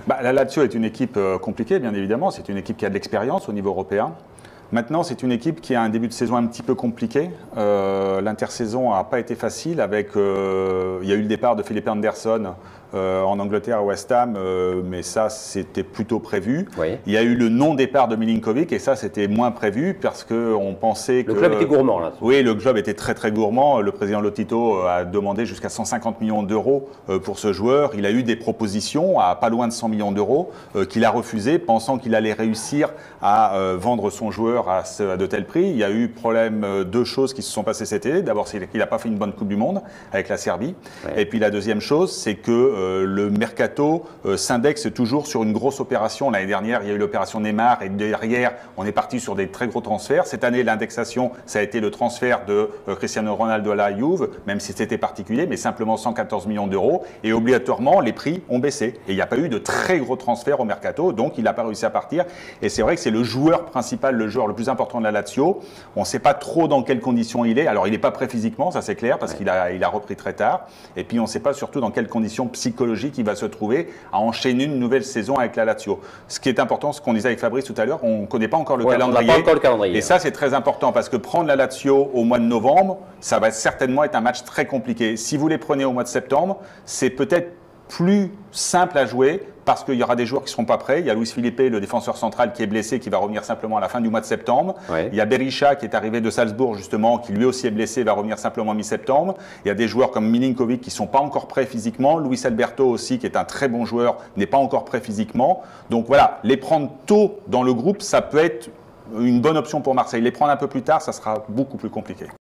La Lazio est une équipe compliquée, bien évidemment. C'est une équipe qui a de l'expérience au niveau européen. Maintenant, c'est une équipe qui a un début de saison un petit peu compliqué. L'intersaison n'a pas été facile. Il y a eu le départ de Philippe Anderson en Angleterre à West Ham, mais ça, c'était plutôt prévu. Oui. Il y a eu le non-départ de Milinkovic, et ça, c'était moins prévu parce qu'on pensait que... Le club était gourmand, là. Oui, le club était très, très gourmand. Le président Lotito a demandé jusqu'à 150 millions d'euros pour ce joueur. Il a eu des propositions à pas loin de 100 millions d'euros qu'il a refusé, pensant qu'il allait réussir à vendre son joueur à de tels prix. Il y a eu problème, deux choses qui se sont passées cet été. D'abord, c'est qu'il n'a pas fait une bonne Coupe du Monde avec la Serbie. Ouais. Et puis la deuxième chose, c'est que le mercato s'indexe toujours sur une grosse opération. L'année dernière, il y a eu l'opération Neymar et derrière, on est parti sur des très gros transferts. Cette année, l'indexation, ça a été le transfert de Cristiano Ronaldo à la Juve, même si c'était particulier, mais simplement 114 millions d'euros. Et obligatoirement, les prix ont baissé. Et il n'y a pas eu de très gros transferts au mercato, donc il n'a pas réussi à partir. Et c'est vrai que c'est le joueur principal, le joueur le plus important de la Lazio. On ne sait pas trop dans quelles conditions il est. Alors, il n'est pas prêt physiquement, ça c'est clair, parce qu'il a repris très tard. Et puis, on ne sait pas surtout dans quelles conditions psychologiques il va se trouver à enchaîner une nouvelle saison avec la Lazio. Ce qui est important, ce qu'on disait avec Fabrice tout à l'heure, on ne connaît pas encore le calendrier. On n'a pas encore le calendrier. Et ça, c'est très important, parce que prendre la Lazio au mois de novembre, ça va certainement être un match très compliqué. Si vous les prenez au mois de septembre, c'est peut-être plus simple à jouer parce qu'il y aura des joueurs qui ne seront pas prêts. Il y a Luis Felipe, le défenseur central, qui est blessé, qui va revenir simplement à la fin du mois de septembre. Ouais. Il y a Berisha qui est arrivé de Salzbourg justement, qui lui aussi est blessé, va revenir simplement mi-septembre. Il y a des joueurs comme Milinkovic qui ne sont pas encore prêts physiquement. Luis Alberto aussi, qui est un très bon joueur, n'est pas encore prêt physiquement. Donc voilà, les prendre tôt dans le groupe, ça peut être une bonne option pour Marseille. Les prendre un peu plus tard, ça sera beaucoup plus compliqué.